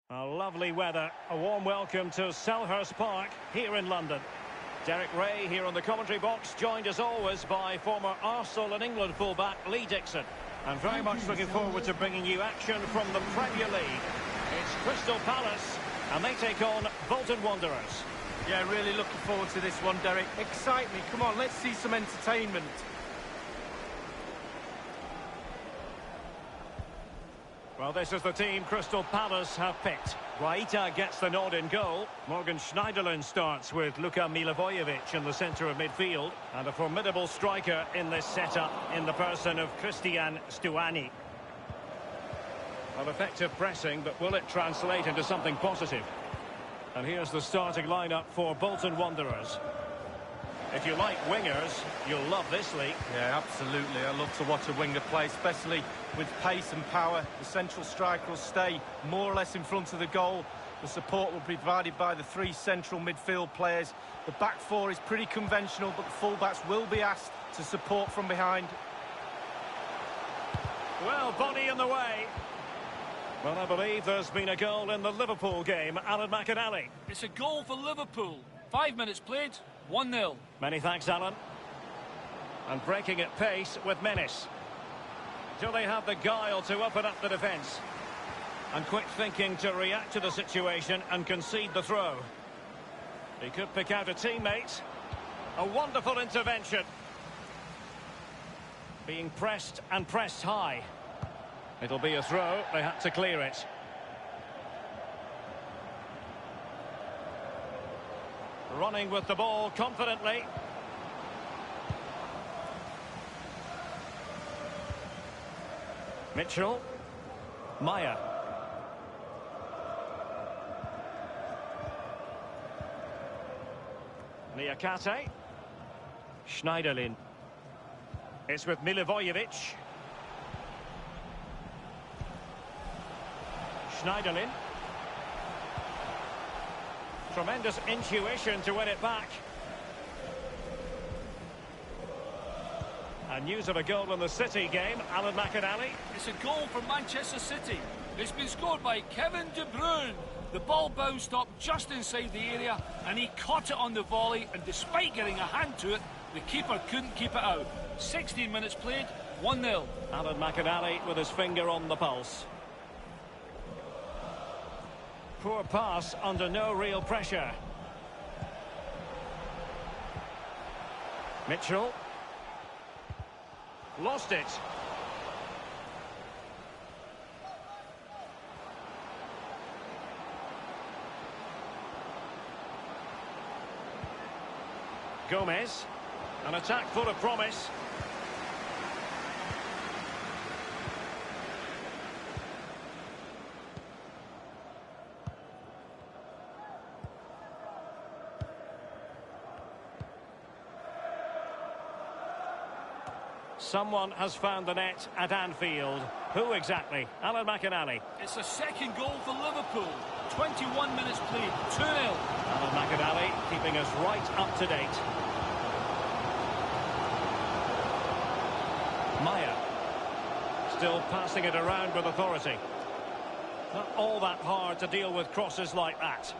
Lovely weather, a warm welcome to Selhurst Park here in London. Derek Ray here on the commentary box, joined as always by former Arsenal and England fullback Lee Dixon. And very much looking forward to bringing you action from the Premier League. It's Crystal Palace, and they take on Bolton Wanderers. Yeah, really looking forward to this one, Derek. Excite me, come on, let's see some entertainment. Well, this is the team Crystal Palace have picked. Guaita gets the nod in goal. Morgan Schneiderlin starts with Luka Milivojevic in the centre of midfield. And a formidable striker in this setup in the person of Christian Stuani. Well, effective pressing, but will it translate into something positive? And here's the starting lineup for Bolton Wanderers. If you like wingers, you'll love this league. Yeah, absolutely. I love to watch a winger play, especially with pace and power. The central striker will stay more or less in front of the goal. The support will be provided by the three central midfield players. The back four is pretty conventional, but the fullbacks will be asked to support from behind. Well, body in the way. Well, I believe there's been a goal in the Liverpool game. Alan McInally. It's a goal for Liverpool. 5 minutes played, 1-0. Many thanks, Alan. And breaking at pace with menace. Do they have the guile to open up the defence? And quick thinking to react to the situation and concede the throw. He could pick out a teammate. A wonderful intervention. Being pressed and pressed high. It'll be a throw. They had to clear it. Running with the ball confidently. Mitchell. Maya. Niakate. Schneiderlin. It's with Milivojevic. Schneiderlin. Tremendous intuition to win it back. And news of a goal in the City game, Alan McInally. It's a goal for Manchester City. It's been scored by Kevin De Bruyne. The ball bounced up just inside the area, and he caught it on the volley, and despite getting a hand to it, the keeper couldn't keep it out. 16 minutes played, 1-0. Alan McInally with his finger on the pulse. Poor pass under no real pressure. Mitchell. Lost it. Gomez. An attack full of promise. Someone has found the net at Anfield. Who exactly? Alan McInally. It's a second goal for Liverpool. 21 minutes played, 2-0. Alan McInally keeping us right up to date. Maya. Still passing it around with authority. Not all that hard to deal with crosses like that.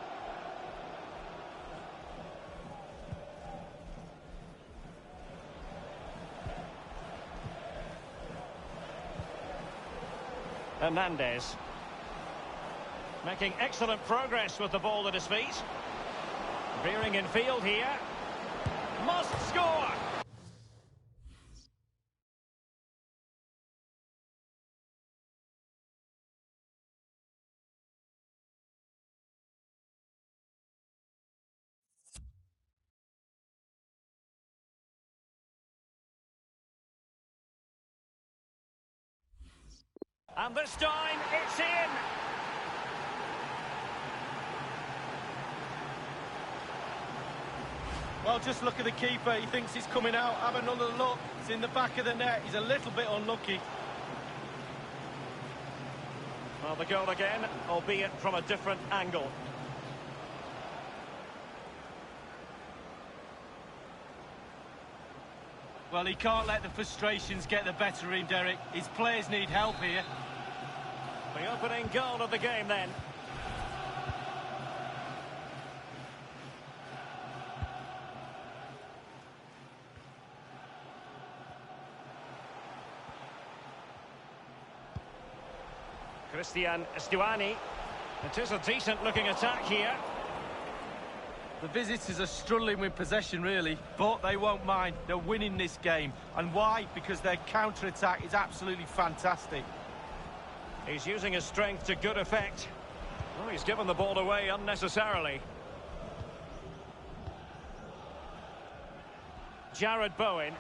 Hernandez. Making excellent progress with the ball at his feet. Veering in field here. Must score! And this time, it's in! Well, just look at the keeper. He thinks he's coming out. Have another look. It's in the back of the net. He's a little bit unlucky. Well, the goal again, albeit from a different angle. Well, he can't let the frustrations get the better of him, Derek. His players need help here. The opening goal of the game then. Christian Stuani. It is a decent-looking attack here. The visitors are struggling with possession, really, but they won't mind. They're winning this game. And why? Because their counter-attack is absolutely fantastic. He's using his strength to good effect. Oh, he's given the ball away unnecessarily. Jared Bowen.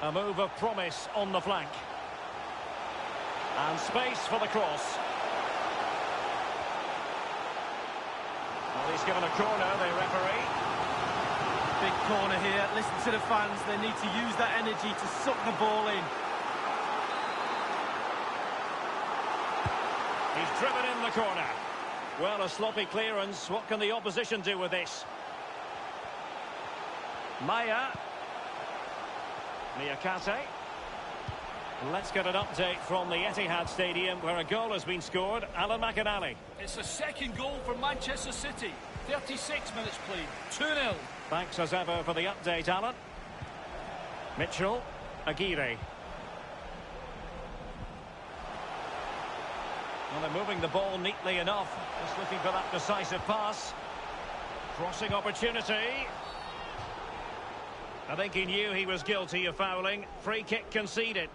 A move of promise on the flank. And space for the cross. Well, he's given a corner, the referee. Big corner here. Listen to the fans. They need to use that energy to suck the ball in. He's driven in the corner. Well, a sloppy clearance. What can the opposition do with this? Maya. Niakate. Let's get an update from the Etihad Stadium where a goal has been scored. Alan McInally. It's a second goal for Manchester City. 36 minutes played. 2-0. Thanks as ever for the update, Alan. Mitchell. Aguirre. Well, they're moving the ball neatly enough. Just looking for that decisive pass. Crossing opportunity. I think he knew he was guilty of fouling. Free kick conceded.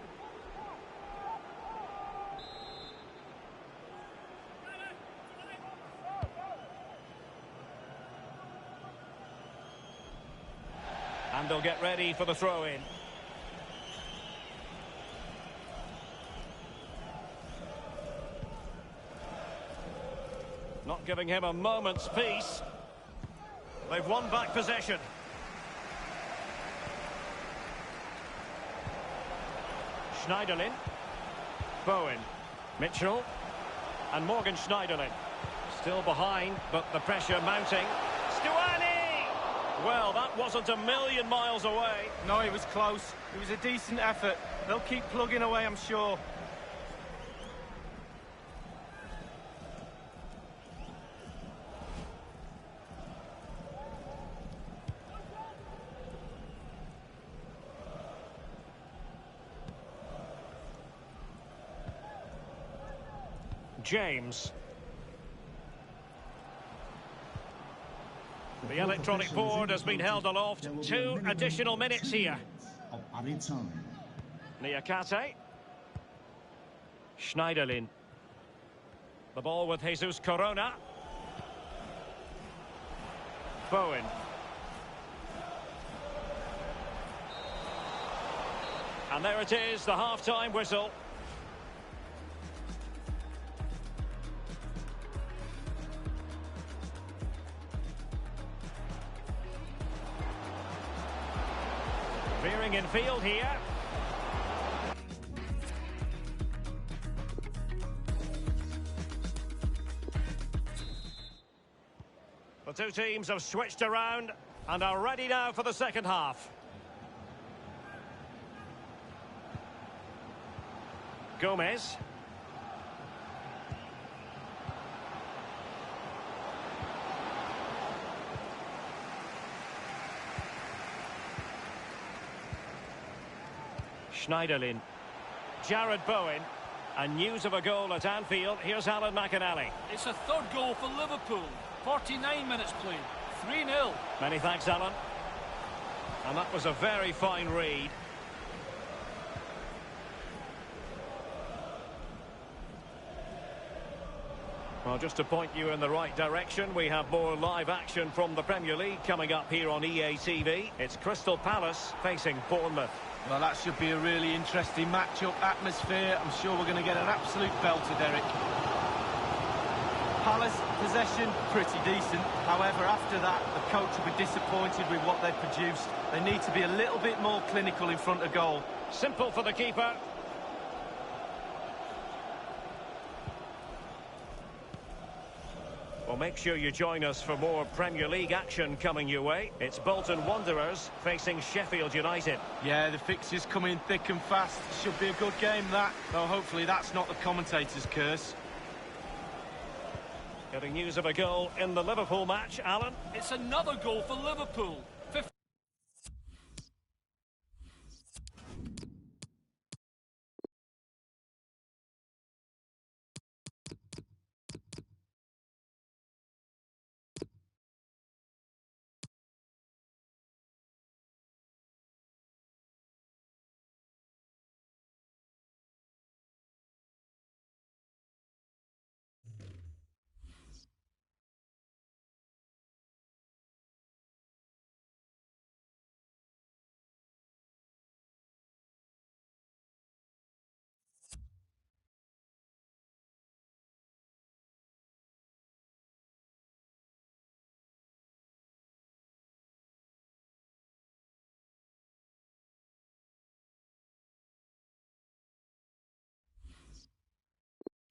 And they'll get ready for the throw-in. Not giving him a moment's peace. They've won back possession. Schneiderlin. Bowen. Mitchell. And Morgan Schneiderlin. Still behind, but the pressure mounting. Stuani! Well, that wasn't a million miles away. No, it was close. It was a decent effort. They'll keep plugging away, I'm sure. James. The electronic board has been held aloft. 2 additional minutes here. Niakate. Schneiderlin. The ball with Jesus Corona. Bowen. And there it is, the half-time whistle. Veering in field here. The two teams have switched around and are ready now for the second half. Gomez. Schneiderlin. Jared Bowen. And news of a goal at Anfield. Here's Alan McInally. It's a third goal for Liverpool. 49 minutes played. 3-0. Many thanks, Alan. And that was a very fine read. Well, just to point you in the right direction, we have more live action from the Premier League coming up here on EA TV. It's Crystal Palace facing Bournemouth. Well, that should be a really interesting match-up atmosphere. I'm sure we're going to get an absolute belter, Derek. Palace, possession, pretty decent. However, after that, the coach will be disappointed with what they've produced. They need to be a little bit more clinical in front of goal. Simple for the keeper. Well, make sure you join us for more Premier League action coming your way. It's Bolton Wanderers facing Sheffield United. Yeah, the fixtures come in thick and fast. Should be a good game, that. Though hopefully that's not the commentator's curse. Getting news of a goal in the Liverpool match, Alan. It's another goal for Liverpool.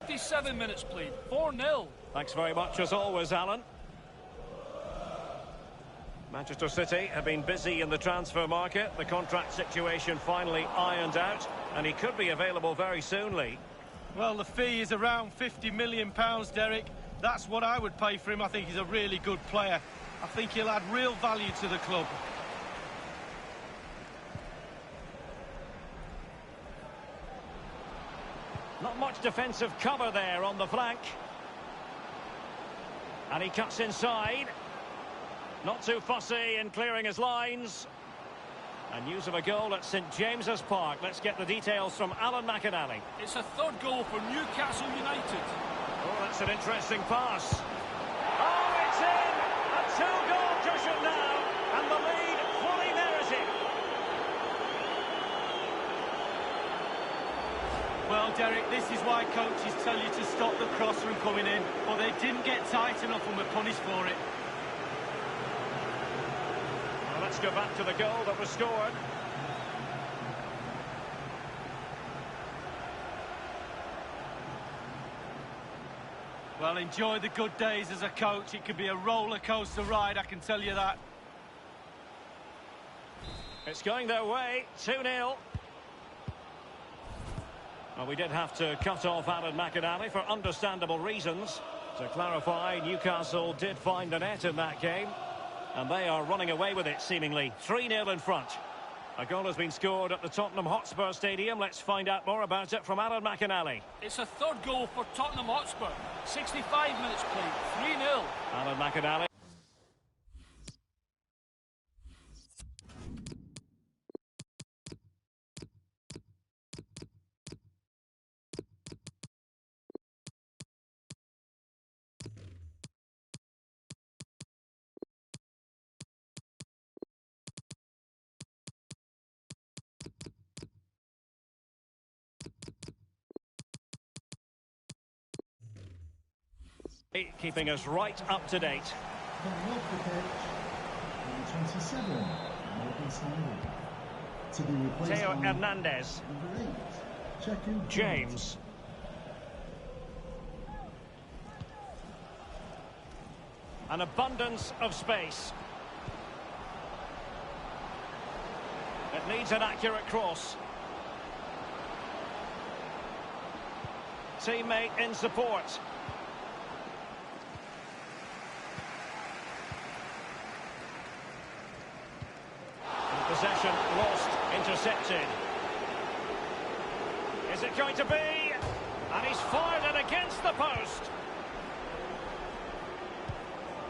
57 minutes played, 4-0. Thanks very much as always, Alan. Manchester City have been busy in the transfer market. The contract situation finally ironed out, and he could be available very soon, Lee. Well, the fee is around £50 million, Derek. That's what I would pay for him. I think he's a really good player. I think he'll add real value to the club. Not much defensive cover there on the flank. And he cuts inside. Not too fussy in clearing his lines. And news of a goal at St James's Park. Let's get the details from Alan McInally. It's a third goal for Newcastle United. Oh, that's an interesting pass. Oh, it's in! A two-goal cushion now, and the lead fully merited. Well, Derek, this is why coaches tell you to stop the cross from coming in, but they didn't get tight enough and were punished for it. Well, let's go back to the goal that was scored. Well, enjoy the good days as a coach. It could be a roller coaster ride, I can tell you that. It's going their way, 2-0. Well, we did have to cut off Alan McInally for understandable reasons. To clarify, Newcastle did find the net in that game, and they are running away with it, seemingly. 3-0 in front. A goal has been scored at the Tottenham Hotspur Stadium. Let's find out more about it from Alan McInally. It's a third goal for Tottenham Hotspur. 65 minutes played, 3-0. Alan McInally. Keeping us right up to date. Coming off the pitch, number 27, Morgan Stanley. To be replaced Theo by Hernandez. number 8, Cheku James. An abundance of space. It needs an accurate cross. Teammate in support. Possession lost, intercepted. Is it going to be? And he's fired it against the post.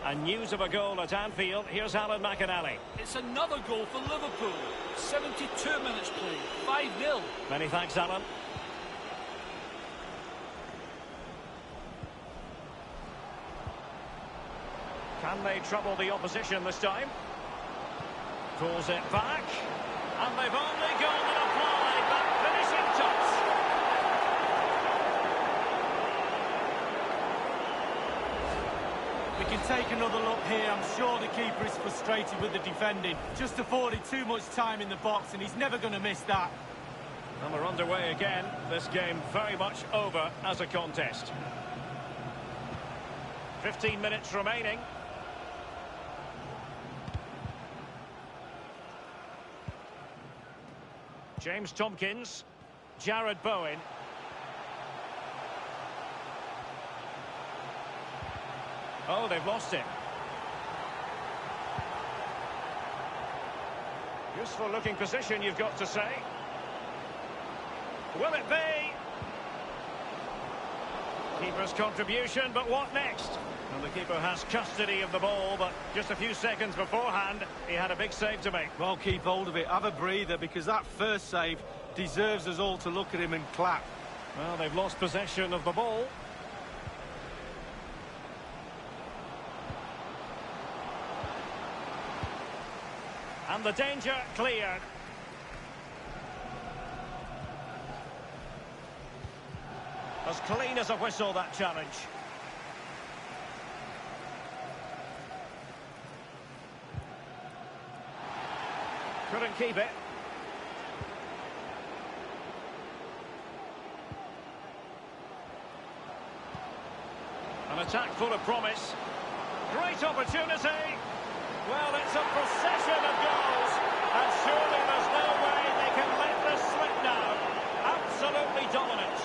And news of a goal at Anfield. Here's Alan McInally. It's another goal for Liverpool. 72 minutes played, 5-0. Many thanks, Alan. Can they trouble the opposition this time? Pulls it back, and they've only gone and applied that finishing touch. We can take another look here. I'm sure the keeper is frustrated with the defending. Just afforded too much time in the box, and he's never going to miss that. And we're underway again. This game very much over as a contest. 15 minutes remaining. James Tompkins, Jared Bowen. Oh, they've lost it. Useful looking position, you've got to say. Will it be? Keeper's contribution, but what next? And the keeper has custody of the ball, but just a few seconds beforehand, he had a big save to make. Well, keep hold of it, have a breather, because that first save deserves us all to look at him and clap. Well, they've lost possession of the ball. And the danger cleared. As clean as a whistle, that challenge. Couldn't keep it. An attack full of promise. Great opportunity. Well, it's a procession of goals. And surely there's no way they can let this slip now. Absolutely dominant.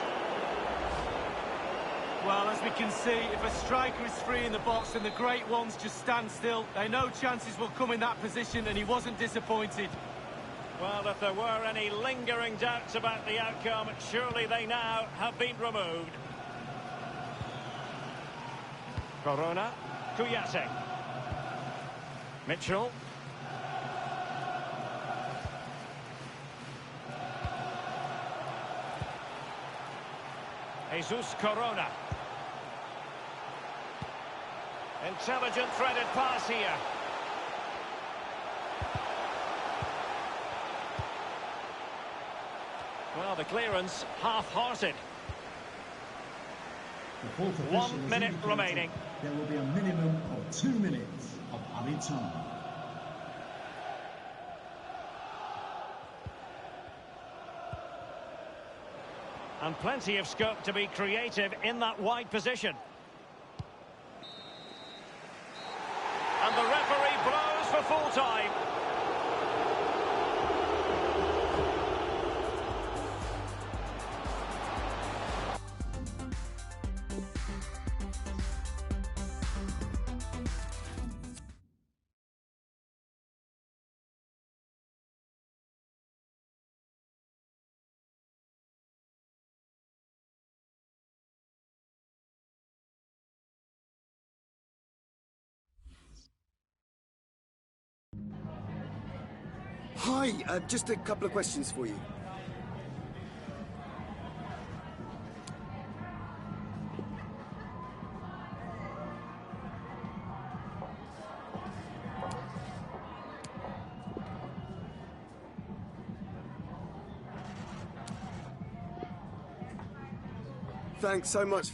Well, as we can see, if a striker is free in the box and the great ones just stand still, they know chances will come in that position, and he wasn't disappointed. Well, if there were any lingering doubts about the outcome, surely they now have been removed. Corona, Kouyaté. Mitchell. Jesus Corona. Intelligent threaded pass here. Well, the clearance half-hearted. The fourth official 1 has minute indicated remaining. There will be a minimum of 2 minutes of added time. And plenty of scope to be creative in that wide position. And the referee blows for full time. Hi, just a couple of questions for you. Thanks so much.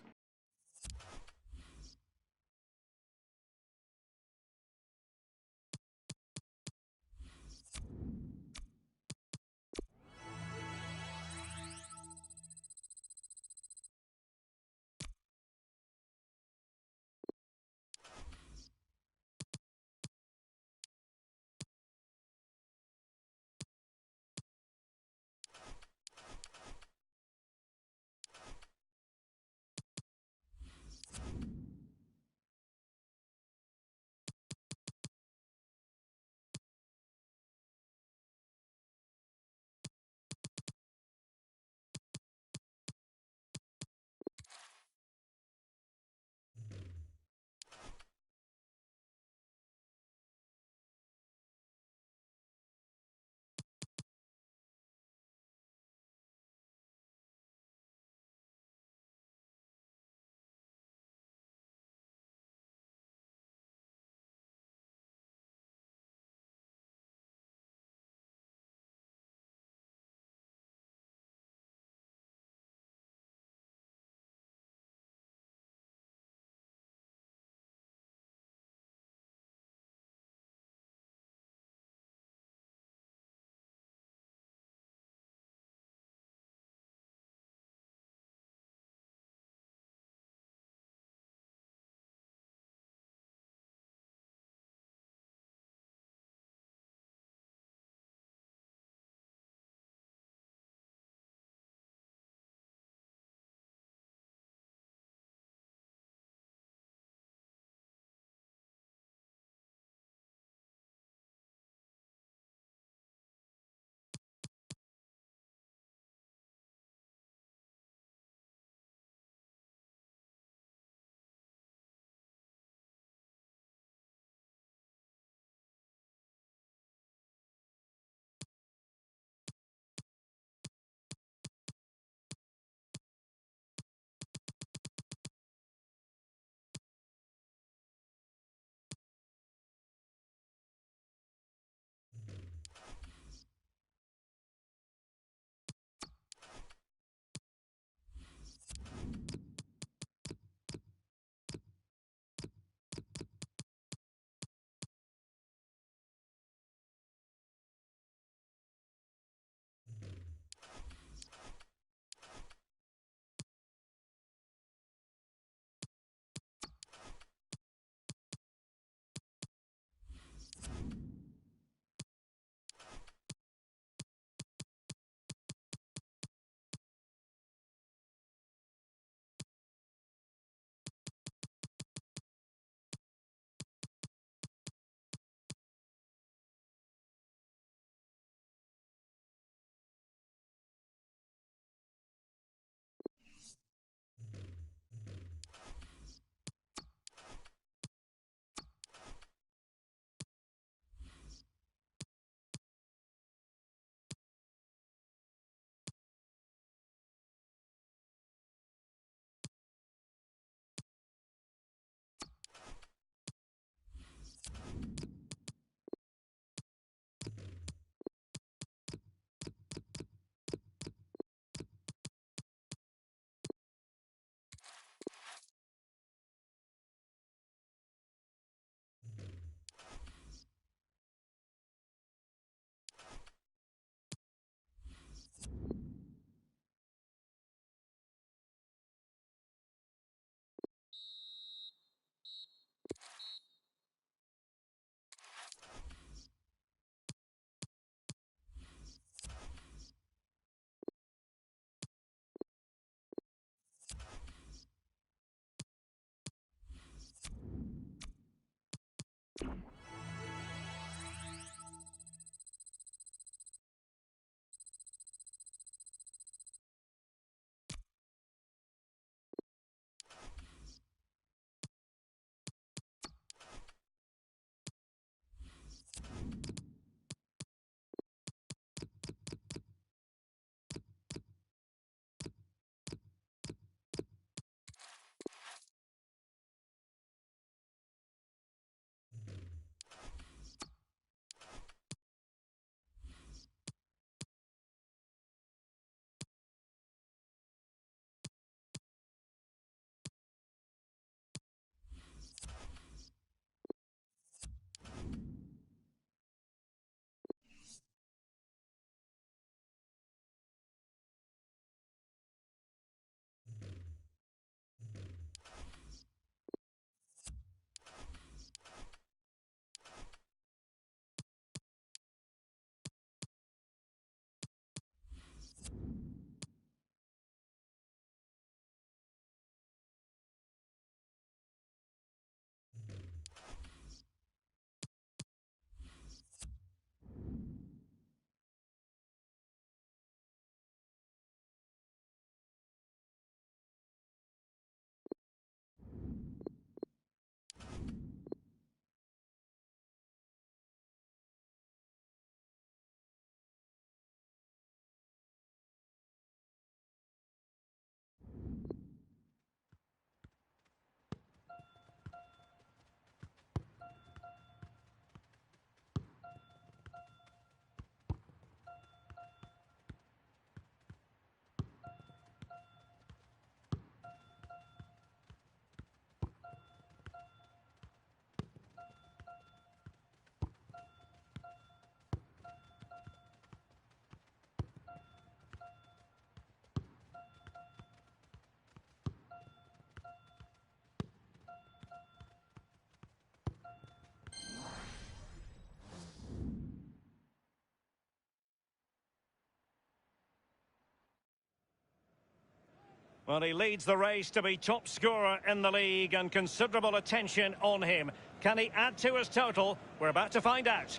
Well, he leads the race to be top scorer in the league and considerable attention on him. Can he add to his total? We're about to find out.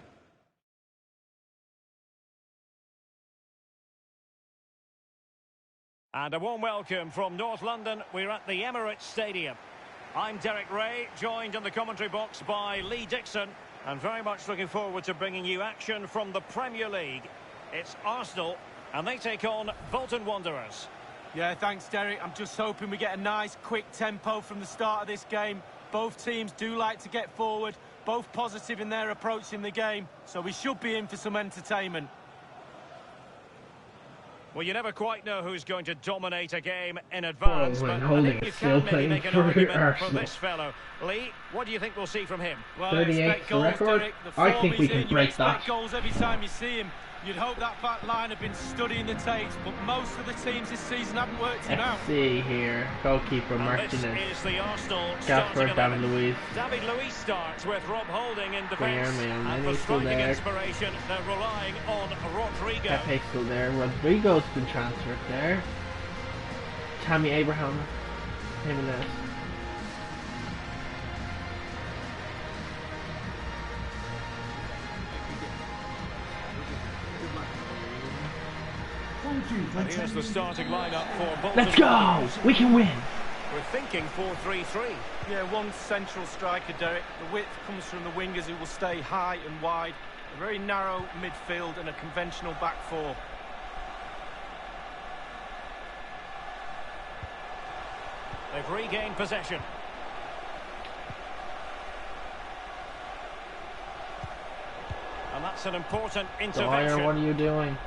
And a warm welcome from North London. We're at the Emirates Stadium. I'm Derek Ray, joined in the commentary box by Lee Dixon, and very much looking forward to bringing you action from the Premier League. It's Arsenal, and they take on Bolton Wanderers. Yeah, thanks, Derek. I'm just hoping we get a nice, quick tempo from the start of this game. Both teams do like to get forward, both positive in their approach in the game, so we should be in for some entertainment. Well, you never quite know who's going to dominate a game in advance, but I think you still can maybe make an for argument for Arsenal. this fellow. Lee, what do you think we'll see from him? Well, 38 the record. I think we can break that. Goals every time you see him. You'd hope that back line had been studying the tapes, but most of the teams this season haven't worked him out. Let's see here. Goalkeeper And Martinez. this is the Arsenal Gasper, starting David 11. Luiz. David Luiz starts with Rob Holding in defence. Guillermo, And for he's still striking there. inspiration, they're relying on Rodrigo. Pepe's still there. Rodrigo's been transferred there. Tammy Abraham. Jimenez. Thank you for And here's the starting lineup for Bolton. Let's go! Wanderers. We can win! We're thinking 4-3-3. Yeah, one central striker, Derek. The width comes from the wingers who will stay high and wide. A very narrow midfield and a conventional back four. They've regained possession. And that's an important intervention. Dwyer, what are you doing?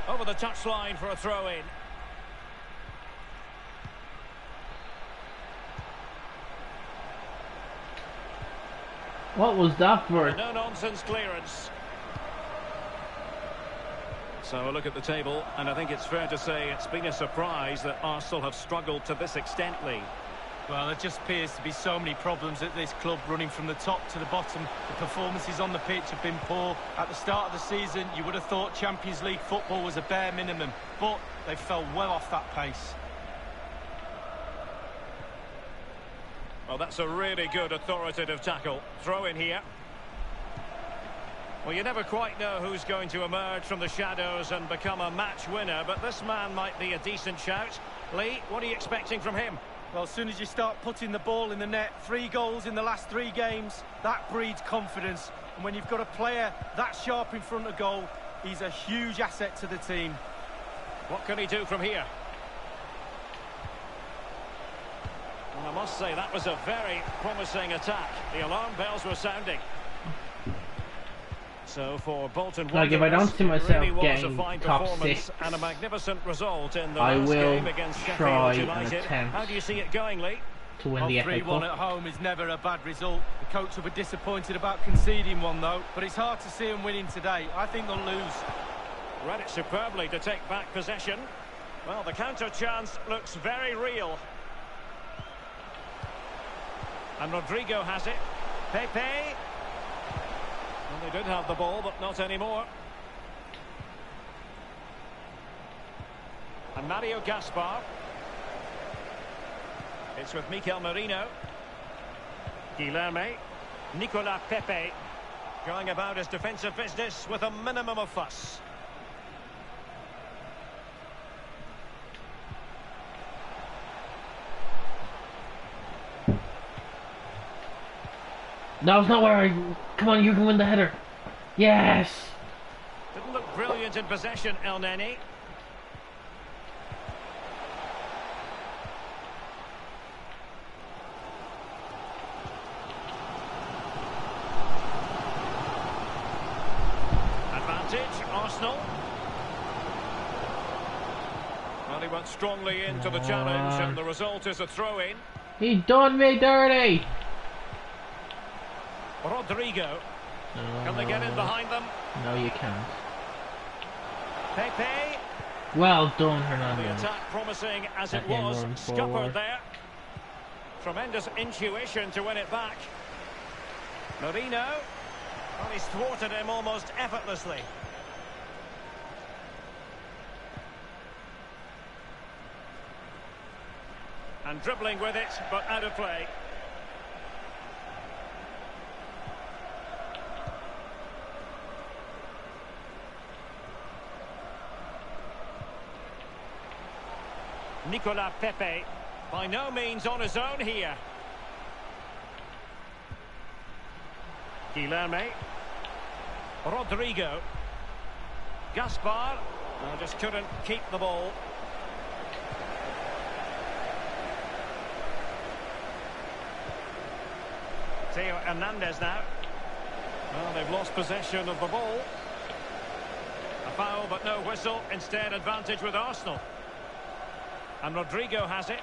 Over the touchline for a throw-in. What was that for? No-nonsense clearance. So a look at the table, and I think it's fair to say it's been a surprise that Arsenal have struggled to this extent, Lee. Well, there just appears to be so many problems at this club, running from the top to the bottom. The performances on the pitch have been poor. At the start of the season, you would have thought Champions League football was a bare minimum, but they fell well off that pace. Well, that's a really good authoritative tackle. Throw in here. Well, you never quite know who's going to emerge from the shadows and become a match winner, but this man might be a decent shout. Lee, what are you expecting from him? Well, as soon as you start putting the ball in the net, 3 goals in the last 3 games, that breeds confidence. And when you've got a player that sharp in front of goal, he's a huge asset to the team. What can he do from here? Well, I must say, that was a very promising attack. The alarm bells were sounding. So for Bolton Wanderers, Like, if I don't see myself really was a getting fine top performance 6, and a magnificent result in the I last will game against try Sheffield and United. attempt How do you see it going, Lee? to win the FA 3-1 at Cup. home is never a bad result. The coach will be disappointed about conceding one, though. But it's hard to see them winning today. I think they'll lose. Read it superbly to take back possession. Well, the counter chance looks very real. And Rodrigo has it. Pepe. Well, they did have the ball, but not anymore. And Mario Gaspar. It's with Mikel Merino. Guilherme. Nicolas Pepe. Going about his defensive business with a minimum of fuss. No, it's not where I... Come on, you can win the header. Yes! Didn't look brilliant in possession, El Neni. Advantage, Arsenal. Well, he went strongly into the challenge, and the result is a throw-in. He done me dirty! Rodrigo. Can they get in behind them? No, you can't. Pepe. Well done, The Hernandez. attack promising as it Let him was. run Scuppered forward. there. Tremendous intuition to win it back. Merino. Well, he's thwarted him almost effortlessly. And dribbling with it, but out of play. Nicolas Pepe, by no means on his own here. Guilherme. Rodrigo. Gaspar. No, just couldn't keep the ball. Theo Hernandez now. Well, they've lost possession of the ball. A foul, but no whistle. Instead, advantage with Arsenal. And Rodrigo has it.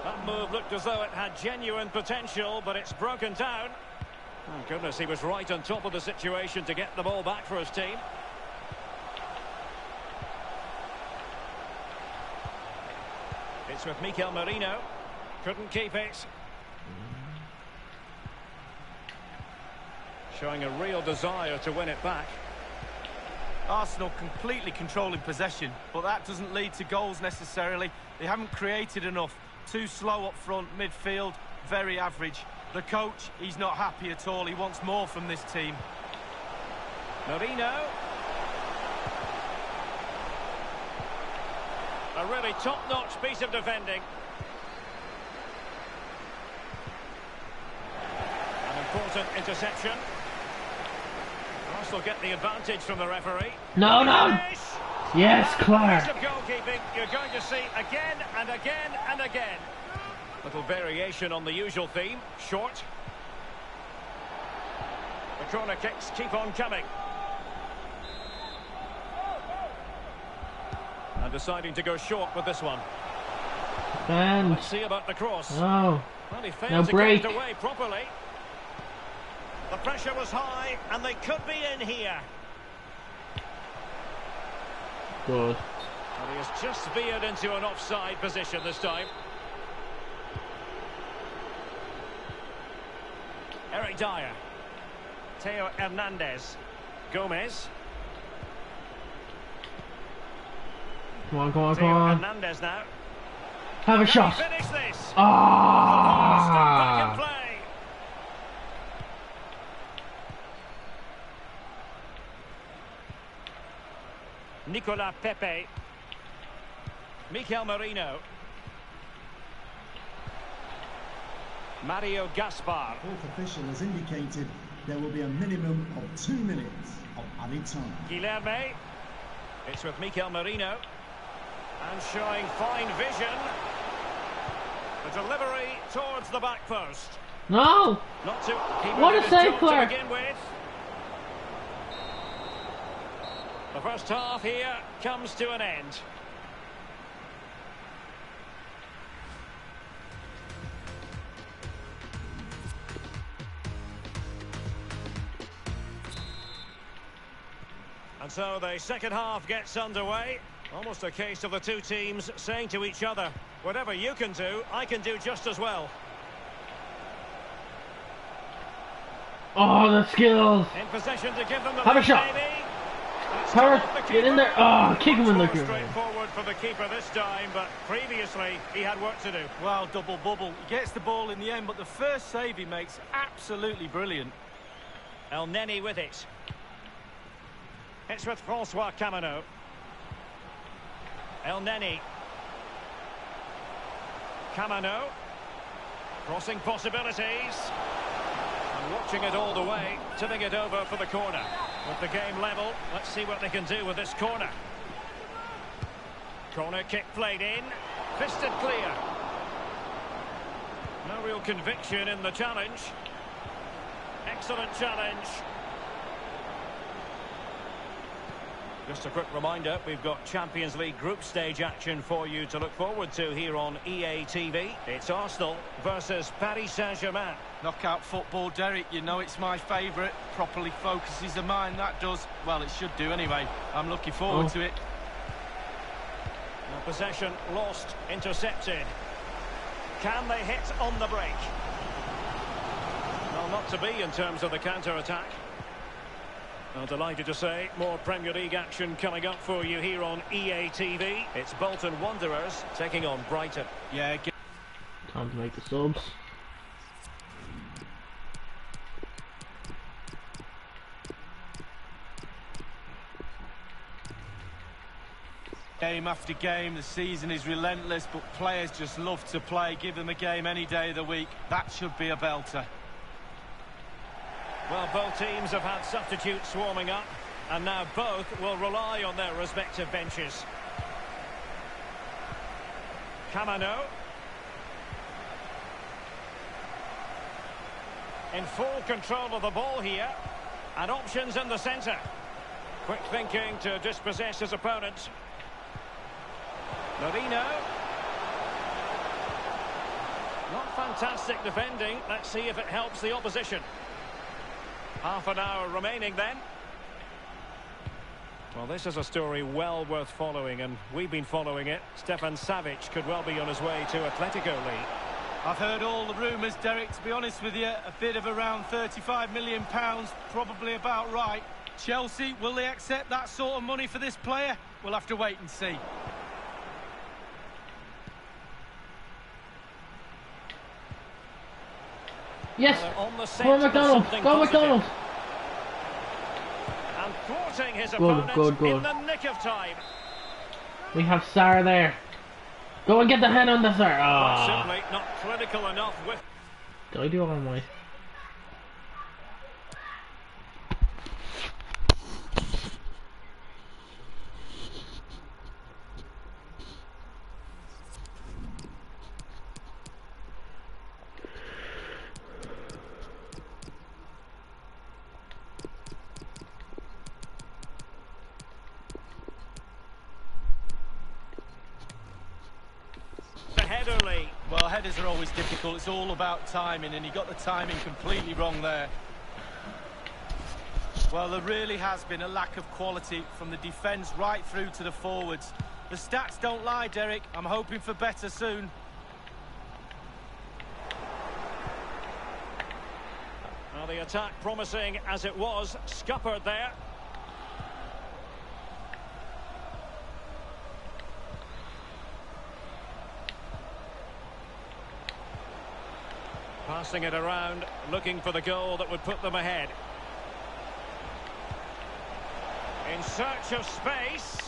That move looked as though it had genuine potential, but it's broken down. Oh, goodness, he was right on top of the situation to get the ball back for his team. It's with Mikel Merino. Couldn't keep it. Showing a real desire to win it back. Arsenal completely controlling possession, but that doesn't lead to goals necessarily. They haven't created enough. Too slow up front, midfield, very average. The coach, he's not happy at all. He wants more from this team. Merino. A really top-notch piece of defending. An important interception. Arsenal get the advantage from the referee. No, no! Yes, Clark! Piece of goalkeeping you're going to see again and again and again. Little variation on the usual theme. Short. The corner kicks keep on coming. And deciding to go short with this one. And Let's see about the cross. no, Well, he no failed to break. get it away properly. The pressure was high, and they could be in here. Good. And he has just veered into an offside position this time. Eric Dyer. Theo Hernandez. Gomez. Come on, come on, come Theo on. Hernandez now. Have a shot. Can he finish this? Ah! Back in play. Nicolas Pepe. Mikel Merino. Mario Gaspar. Fourth official has indicated there will be a minimum of 2 minutes of added time. Guilherme. It's with Mikel Merino. And showing fine vision. The delivery towards the back post. No! Not to keep What it a his save, job Clark. to begin with. The first half here comes to an end. And so the second half gets underway. Almost a case of the two teams saying to each other, whatever you can do, I can do just as well. Oh, the skills! In possession to give them the Have a lead, shot. maybe. It's Howard, off the get in keeper. there. Oh, kick him in the Much more goal. straightforward for the keeper this time, but previously he had work to do. Well, double bubble. He gets the ball in the end, but the first save he makes, absolutely brilliant. El Neni with it. It's with Francois Camano. El Neni. Camano. Crossing possibilities. And watching it all the way, tipping it over for the corner. With the game level, let's see what they can do with this corner. Corner kick played in. Fisted clear. No real conviction in the challenge. Excellent challenge. Just a quick reminder, we've got Champions League group stage action for you to look forward to here on EA TV. It's Arsenal versus Paris Saint-Germain. Knockout football, Derek, you know it's my favourite. Properly focuses the mind, that does. Well, it should do anyway. I'm looking forward to it. Now, possession lost, intercepted. Can they hit on the break? Well, not to be in terms of the counter-attack. Well, delighted to say, more Premier League action coming up for you here on EA TV. It's Bolton Wanderers taking on Brighton. Yeah, Time to make the subs. Game after game, the season is relentless, but players just love to play. Give them a game any day of the week. That should be a belter. Well, both teams have had substitutes swarming up, and now both will rely on their respective benches. Camano. In full control of the ball here, and options in the centre. Quick thinking to dispossess his opponent. Marino. Not fantastic defending. Let's see if it helps the opposition. Half an hour remaining then. Well, this is a story well worth following, and we've been following it. Stefan Savic could well be on his way to Atletico League. I've heard all the rumours, Derek. To be honest with you, a bid of around £35 million, probably about right. Chelsea, will they accept that sort of money for this player? We'll have to wait and see. Yes! On the set, Go McDonald! Go McDonald! And thwarting his Good, opponent good, good. in the nick of time. We have Sarr there. Go and get the hand on the Sarr. Quite Oh. simply not clinical enough with... Did I do all my... Well, headers are always difficult. It's all about timing, and he got the timing completely wrong there. Well, there really has been a lack of quality from the defence right through to the forwards. The stats don't lie, Derek. I'm hoping for better soon. Well, the attack promising as it was, scuppered there. Passing it around, looking for the goal that would put them ahead. In search of space.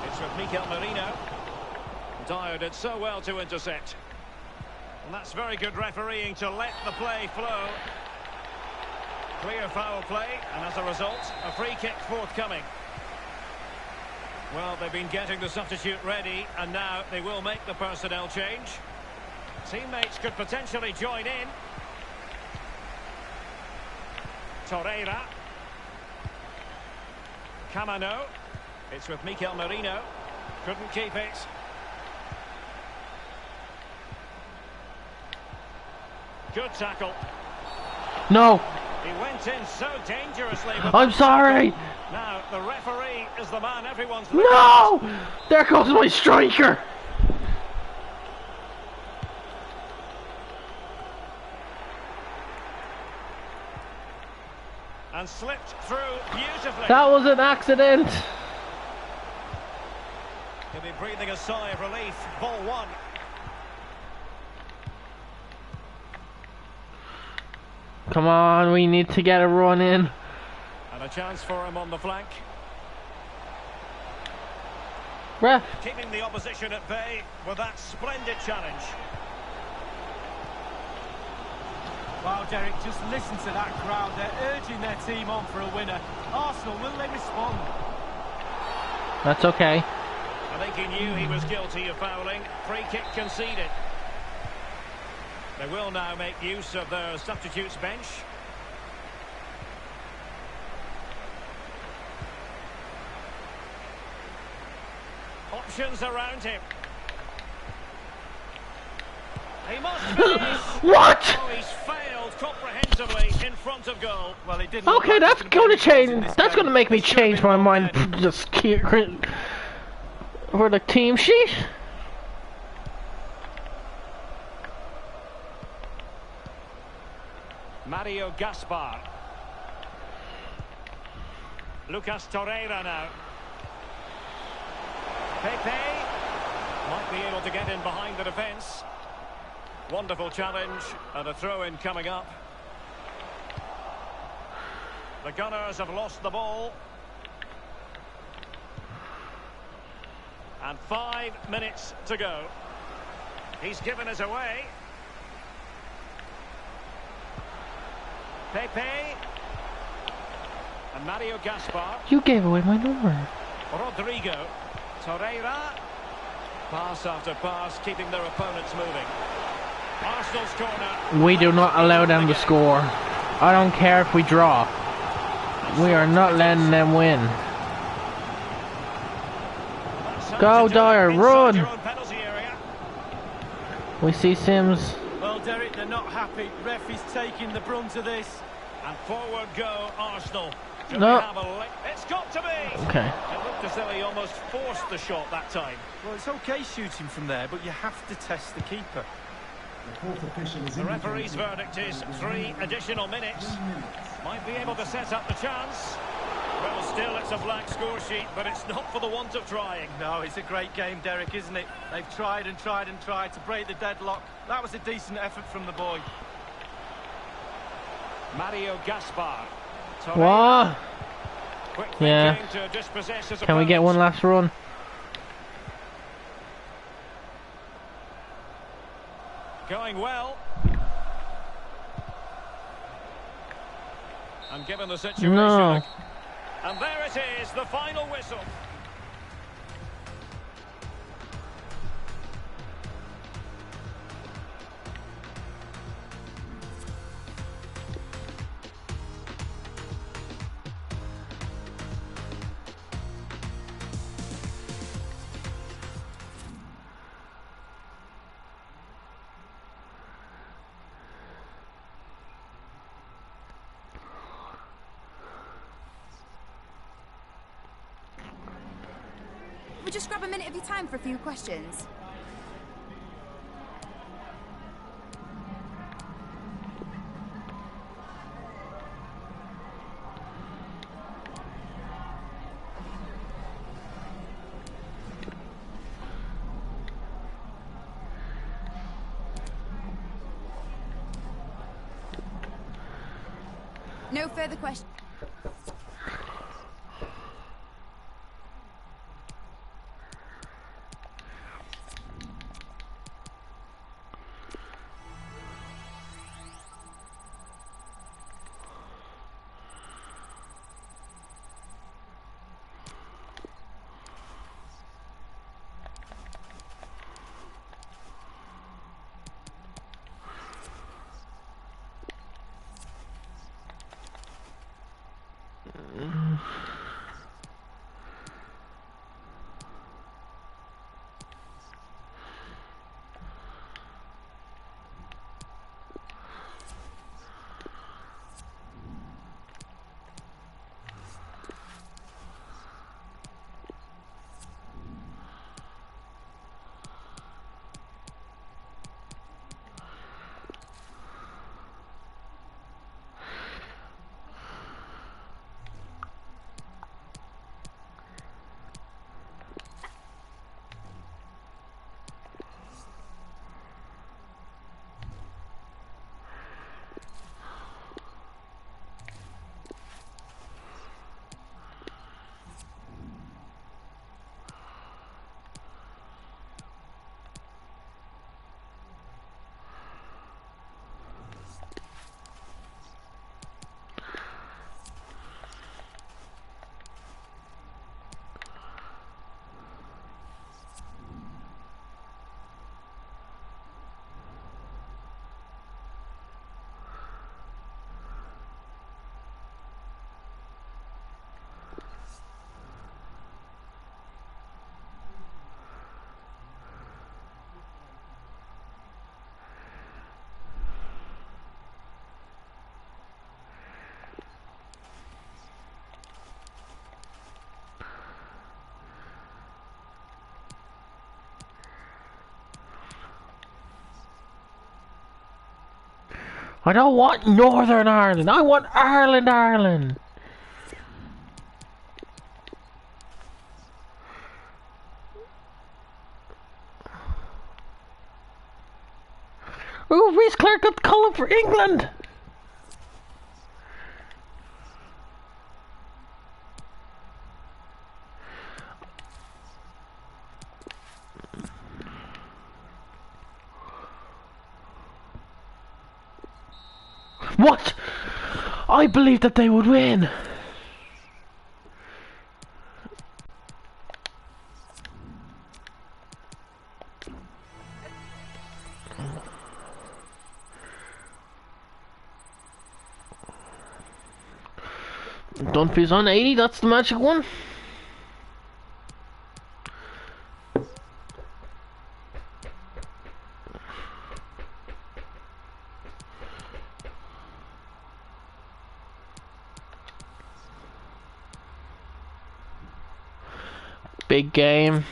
It's with Mikel Merino. Dyer did so well to intercept. And that's very good refereeing to let the play flow. Clear foul play, and as a result, a free kick forthcoming. Well, they've been getting the substitute ready, and now they will make the personnel change. Teammates could potentially join in. Torreira. Camano. It's with Mikel Merino. Couldn't keep it. Good tackle. No! He went in so dangerously. I'm sorry! Now, the referee is the man everyone's looking at. No! There goes my striker! And slipped through beautifully. That was an accident! He'll be breathing a sigh of relief. Ball one. Come on, we need to get a run in. And a chance for him on the flank. Ref. Keeping the opposition at bay with that splendid challenge. Wow, Derek, just listen to that crowd. They're urging their team on for a winner. Arsenal, will they respond? That's okay. I think he knew he was guilty of fouling. Free kick conceded. They will now make use of their substitutes bench. Options around him. He must finish. What? Oh, he's failed comprehensively in front of goal. Well, he didn't. Okay, that's going to change. That's going to make me change my mind. Just keep for the team sheet. Mario Gaspar. Lucas Torreira now. Pepe might be able to get in behind the defence. Wonderful challenge, and a throw-in coming up. The Gunners have lost the ball. And 5 minutes to go. He's given us away. Pepe. And Mario Gaspar. You gave away my number. Rodrigo. Torreira. Pass after pass, keeping their opponents moving. Arsenal's corner. We do not allow them to score. I don't care if we draw. We are not letting them win. Go, Dyer, run! We see Sims. Well, Derek, they're not happy. Ref is taking the brunt of this. And forward go, Arsenal. No. It's got to be! Okay. It looked as though he almost forced the shot that time. Well, it's okay shooting from there, but you have to test the keeper. The fourth official is The referee's verdict is 3 additional minutes. Might be able to set up the chance. Well, still it's a blank score sheet, but it's not for the want of trying. No, it's a great game, Derek, isn't it? They've tried and tried and tried to break the deadlock. That was a decent effort from the boy. Mario Gaspar. What? Quick Yeah. thinking to dispossess his Can we get opponents. one last run? Going well. And given the situation. No. And there it is, the final whistle. We'll just grab a minute of your time for a few questions. No further questions. I don't want Northern Ireland. I want Ireland, Ireland. Oh, Reece Clark got the call up for England. What? I believed that they would win. Dunphy's on 80, that's the magic one. Big game.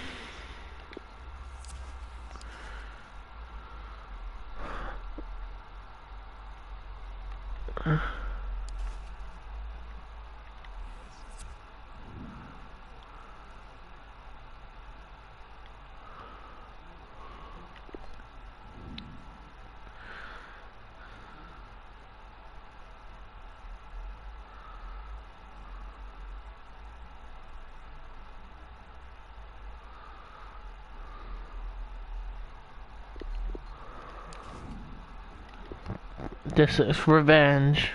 This is revenge.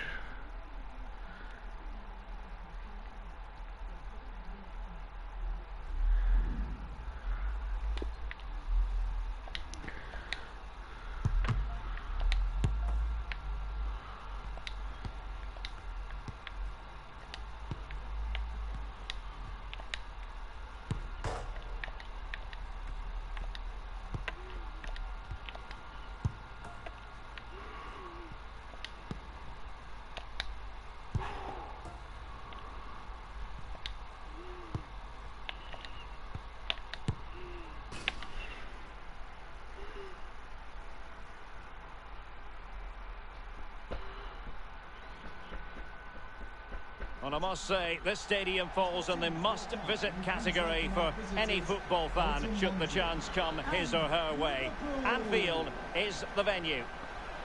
And I must say, this stadium falls in the must-visit category for any football fan should the chance come his or her way. Anfield is the venue.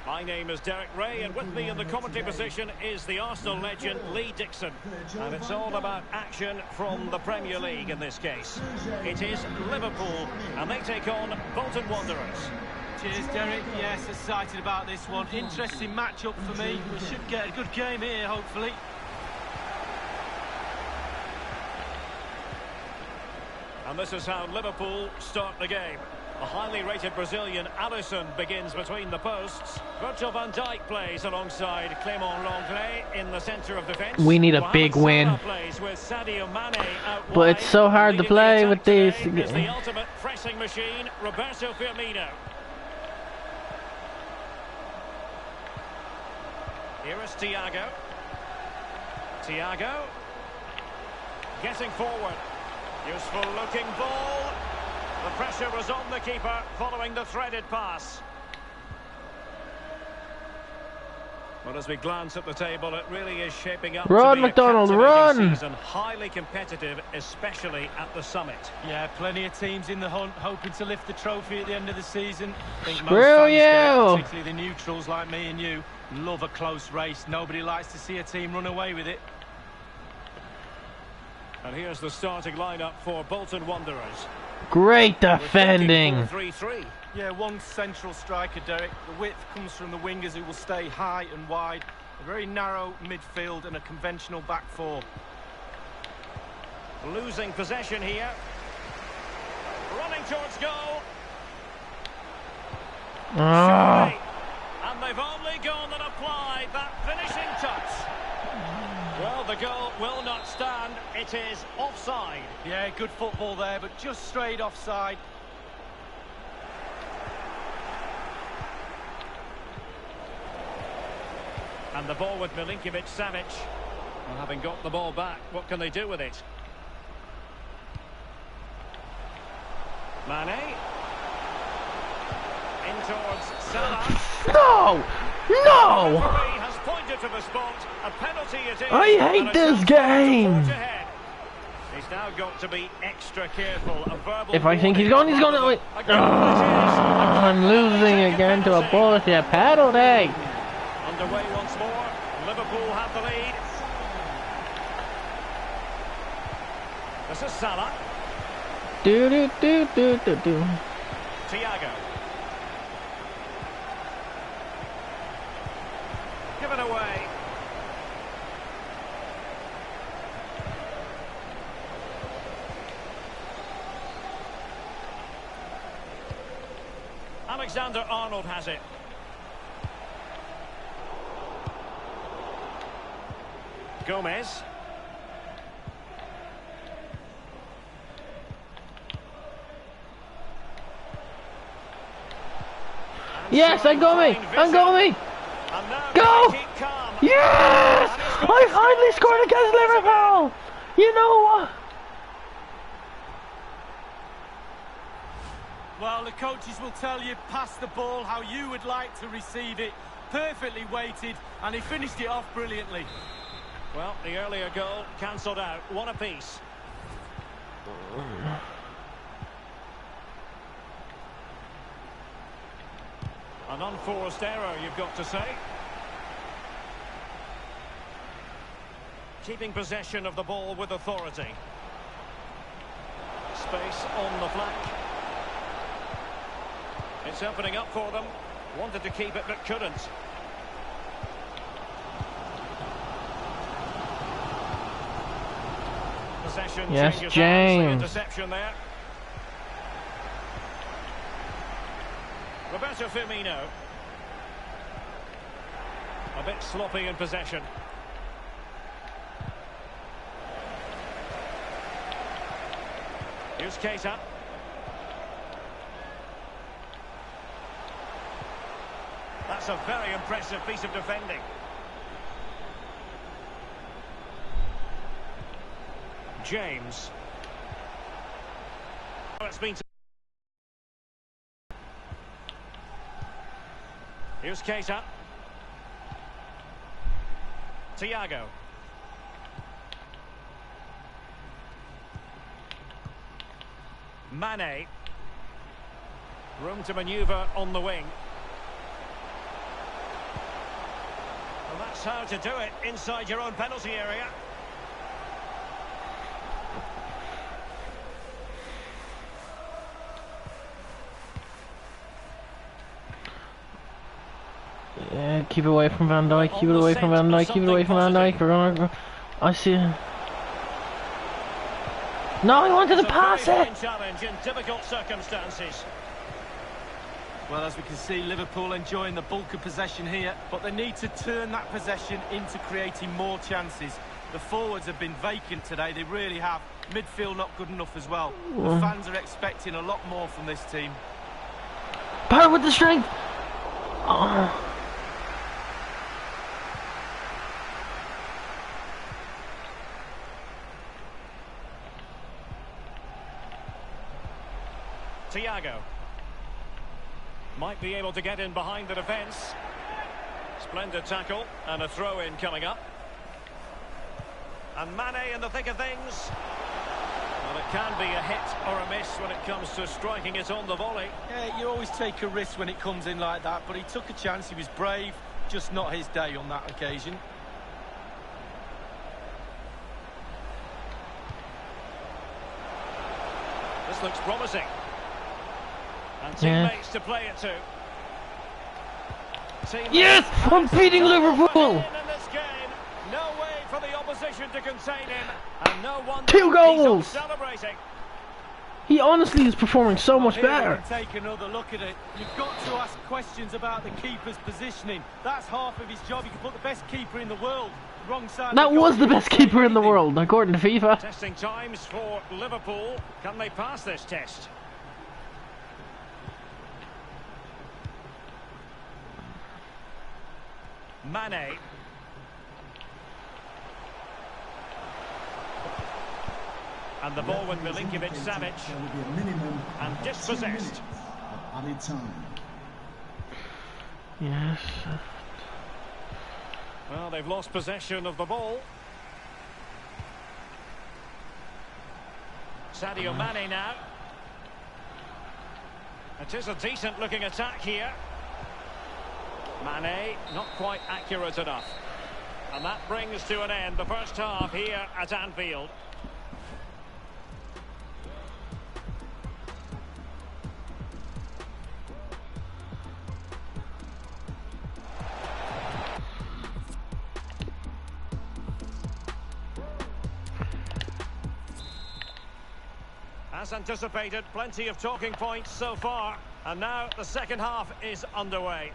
My name is Derek Ray, and with me in the commentary position is the Arsenal legend Lee Dixon. And it's all about action from the Premier League in this case. It is Liverpool, and they take on Bolton Wanderers. Cheers, Derek. Yes, excited about this one. Interesting match-up for me. We should get a good game here, hopefully. And this is how Liverpool start the game. The highly rated Brazilian Alisson begins between the posts. Virgil van Dijk plays alongside Clément Lenglet in the centre of defence. We need a big win. Plays with Sadio Mane out But wide. it's so hard to play with these. Is the ultimate pressing machine, Roberto Firmino. Here is Thiago. Thiago getting forward. Useful looking ball. The pressure was on the keeper following the threaded pass. Well, as we glance at the table, it really is shaping up Run, to be McDonald, a captivating run! season, highly competitive, especially at the summit. Yeah, plenty of teams in the hunt, hoping to lift the trophy at the end of the season. I think most Screw fans you! get, particularly the neutrals like me and you, love a close race. Nobody likes to see a team run away with it. And here's the starting lineup for Bolton Wanderers. Great defending. 3-3. Yeah, one central striker, Derek. The width comes from the wingers who will stay high and wide. A very narrow midfield and a conventional back four. Losing possession here. Running towards goal. Ah. Surely. And they've only gone and applied that finishing touch. Well, the goal will not stand. It is offside. Yeah, good football there, but just straight offside. And the ball with Milinkovic-Savic. Well, having got the ball back, what can they do with it? Mane. In towards Salah. No! No! The referee has pointed to the spot. A penalty it is. I hate and a this chance game. to forge ahead. He's He's now got to be extra careful. A verbal If I think he's going to win. Oh, I'm losing again to a bullshit penalty. Underway once more. Liverpool have the lead. This is Salah. Do. Thiago. Given away. Alexander-Arnold has it. Gomez. Yes, I got me! Go! Yes! I finally scored against Liverpool! You know what? Well, the coaches will tell you, pass the ball how you would like to receive it. Perfectly weighted, and he finished it off brilliantly. Well, the earlier goal cancelled out. One apiece. An unforced error, you've got to say. Keeping possession of the ball with authority. Space on the flank. It's opening up for them. Wanted to keep it, but couldn't. Possession. Yes, James. James. Interception there. Roberto Firmino. A bit sloppy in possession. Here's Keita. That's a very impressive piece of defending. James. It's been. Here's Keita. Thiago. Mane. Room to manoeuvre on the wing. Well, that's how to do it inside your own penalty area. Yeah, keep it away from Van Dijk, keep it away from Van Dijk, keep it away from Van Dijk. We're gonna... I see it. No, I wanted to pass it! Challenge in difficult circumstances. Well, as we can see, Liverpool enjoying the bulk of possession here, but they need to turn that possession into creating more chances. The forwards have been vacant today, they really have. Midfield not good enough as well. The fans are expecting a lot more from this team. Power with the strength! Oh. Thiago. Might be able to get in behind the defence. Splendid tackle and a throw-in coming up. And Mane in the thick of things. Well, it can be a hit or a miss when it comes to striking it on the volley. Yeah, you always take a risk when it comes in like that, but he took a chance, he was brave, just not his day on that occasion. This looks promising. And teammates to play it to. Teammates. Yes! I'm beating Liverpool! In this game. No way for the opposition to contain him. And no one 2 goals! Celebrating. He honestly is performing so much better. Take another look at it. You've got to ask questions about the keeper's positioning. That's half of his job. You can put the best keeper in the world. Wrong side. That was the best keeper in the world, according to FIFA. Testing times for Liverpool. Can they pass this test? Mane. And the ball with Milinkovic-Savic. And dispossessed. Added time. Yes. Well, they've lost possession of the ball. Sadio Mane now. It is a decent looking attack here. Mane, not quite accurate enough. And that brings to an end the first half here at Anfield. As anticipated, plenty of talking points so far. And now the second half is underway.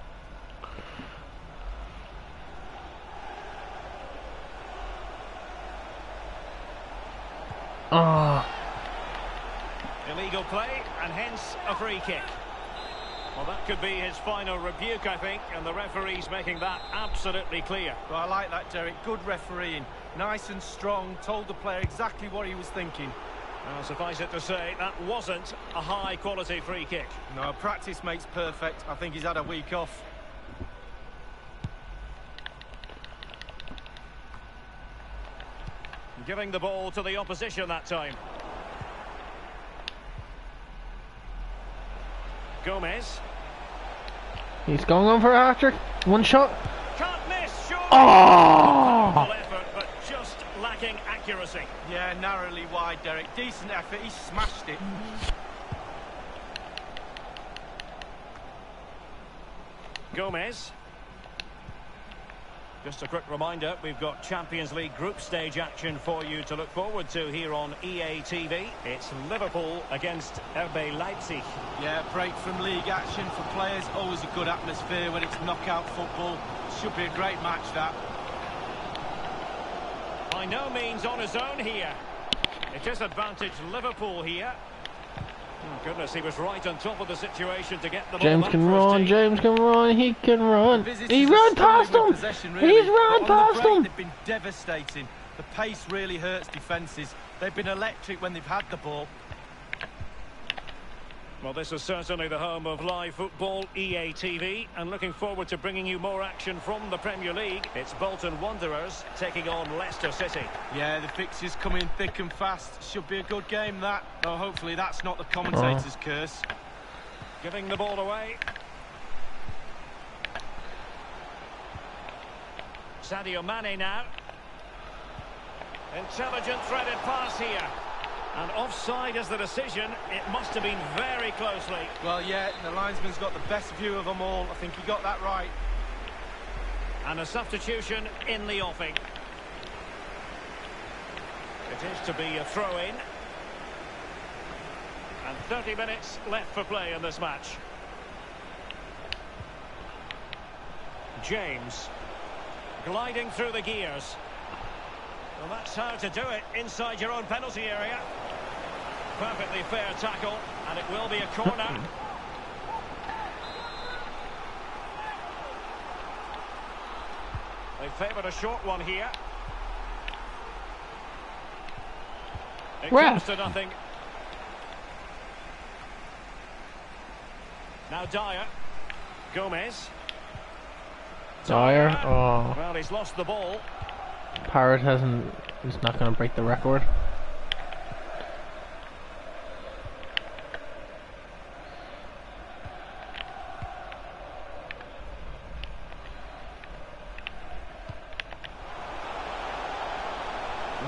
Illegal play, and hence a free kick. Well, that could be his final rebuke, I think, and the referee's making that absolutely clear. Well, I like that, Derek. Good refereeing. Nice and strong, told the player exactly what he was thinking. Well, suffice it to say, that wasn't a high-quality free kick. No, practice makes perfect. I think he's had a week off. Giving the ball to the opposition that time. Gomez. He's going on for a hat-trick. One shot. Can't miss, sure. Oh! Powerful effort, but just lacking accuracy. Yeah, narrowly wide, Derek. Decent effort. He smashed it. Gomez. Just a quick reminder, we've got Champions League group stage action for you to look forward to here on EA TV. It's Liverpool against RB Leipzig. Yeah, break from league action for players. Always a good atmosphere when it's knockout football. Should be a great match, that. By no means on his own here. It is advantage Liverpool here. Oh, goodness, he was right on top of the situation to get the ball. James can run, James can run, he can run. He ran past him! He's run past him! They've been devastating. The pace really hurts defences. They've been electric when they've had the ball. Well, this is certainly the home of live football, EA TV, and looking forward to bringing you more action from the Premier League. It's Bolton Wanderers taking on Leicester City. Yeah, the fixtures coming thick and fast. Should be a good game, that. Oh, hopefully that's not the commentator's curse. Giving the ball away. Sadio Mane now. Intelligent threaded pass here. And offside is the decision. It must have been very closely. Well, yeah, the linesman's got the best view of them all. I think he got that right. And a substitution in the offing. It is to be a throw-in. And 30 minutes left for play in this match. James. Gliding through the gears. Well, that's how to do it inside your own penalty area. Perfectly fair tackle, and it will be a corner. They favoured a short one here. It comes to nothing. Now Dyer. Gomez. Dyer, oh. Well, he's lost the ball. Parrott he's not going to break the record.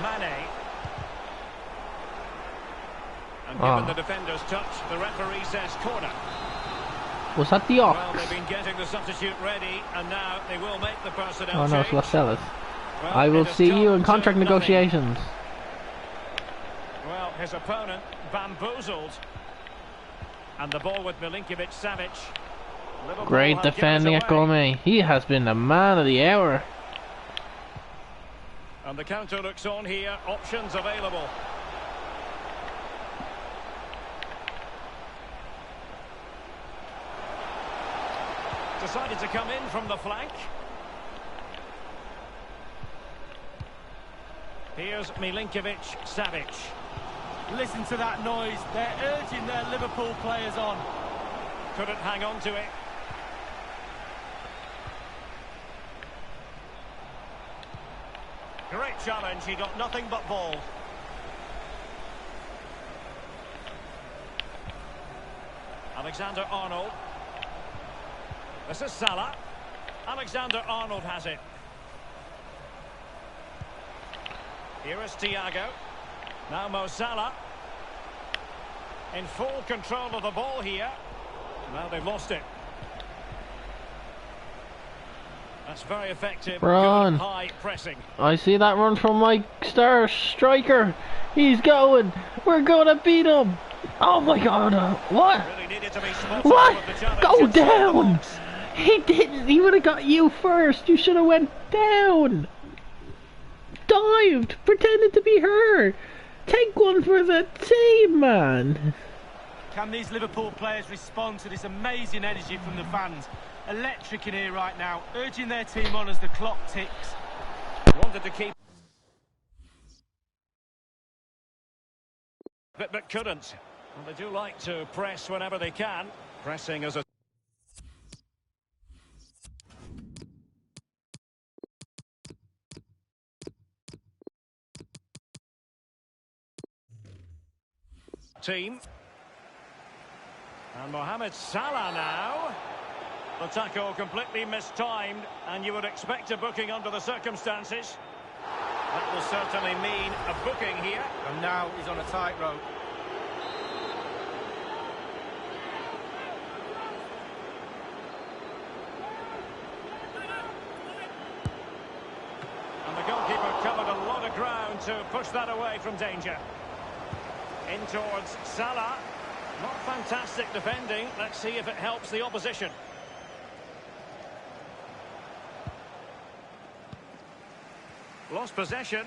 Mane. And given the defender's touch, the referee says corner. Was that the off? Well, they've been getting the substitute ready, and now they will make the personnel Oh no, change. it's Lascelles. Well, I will see you in contract negotiations. Well, his opponent bamboozled. And the ball with Milinkovic-Savic. Great defending at Gomez. He has been the man of the hour. And the counter looks on here. Options available. Decided to come in from the flank. Here's Milinkovic-Savic. Listen to that noise. They're urging their Liverpool players on. Couldn't hang on to it. Great challenge. He got nothing but ball. Alexander-Arnold. This is Salah. Alexander-Arnold has it. Here is Thiago. Now Mo Salah. In full control of the ball here. Now they've lost it. That's very effective. Run. Good high pressing. I see that run from my star striker. He's going. We're going to beat him. Oh my God. What? Really needed to be spotted What? with the challenge Go inside the down. box. He didn't. He would have got you first. You should have went down. Dived. Pretended to be her. Take one for the team, man. Can these Liverpool players respond to this amazing energy from the fans? Electric in here right now, urging their team on as the clock ticks. Wanted to keep but couldn't. Well, they do like to press whenever they can. Pressing as a team. And Mohamed Salah now. The tackle completely mistimed, and you would expect a booking under the circumstances. That will certainly mean a booking here. And now he's on a tightrope. And the goalkeeper covered a lot of ground to push that away from danger. In towards Salah. Not fantastic defending. Let's see if it helps the opposition. Lost possession.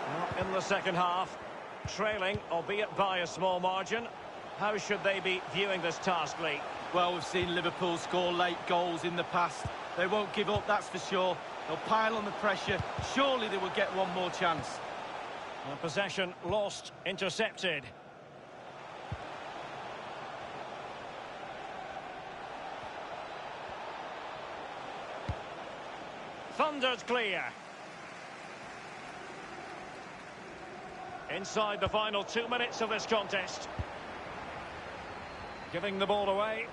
Well, in the second half, trailing, albeit by a small margin. How should they be viewing this task, Lee? Well, we've seen Liverpool score late goals in the past. They won't give up, that's for sure. They'll pile on the pressure. Surely they will get one more chance. Possession lost, intercepted. Thundered clear. Inside the final 2 minutes of this contest. Giving the ball away.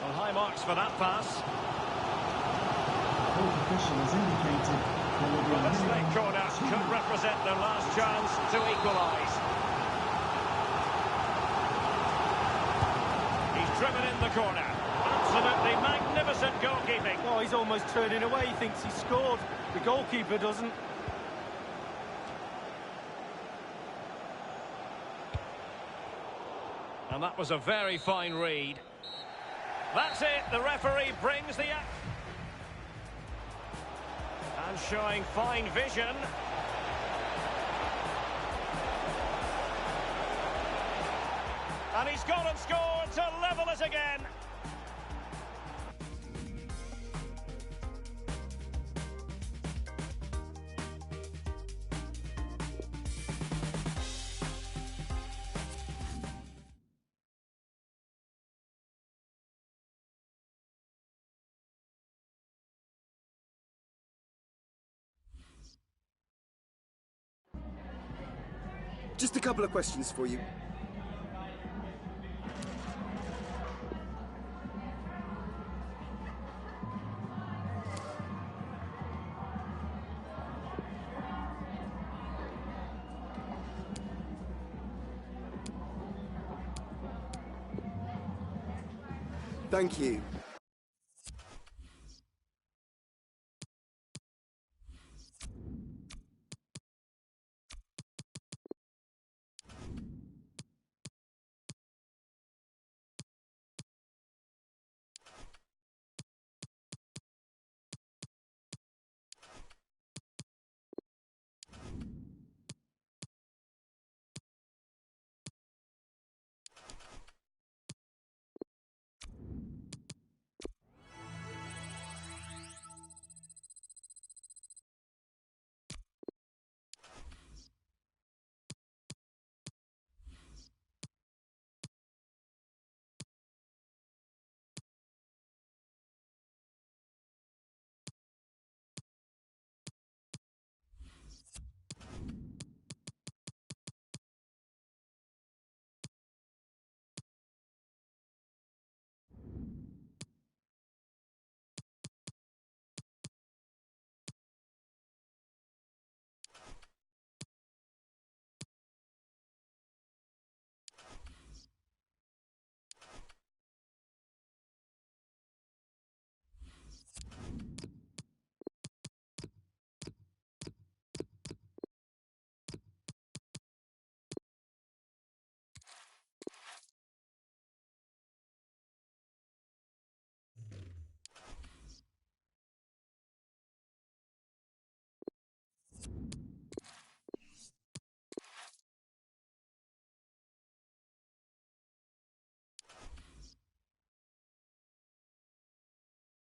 Well, high marks for that pass. Both officials indicated there will be Well, a this minimum late corner of 2 could represent their last chance to equalise. He's driven in the corner. Absolutely magnificent goalkeeping. Oh, he's almost turning away. He thinks he scored. The goalkeeper doesn't. And that was a very fine read. That's it. The referee brings the act. And showing fine vision. And he's gone and scored to level it again. Just a couple of questions for you. Thank you.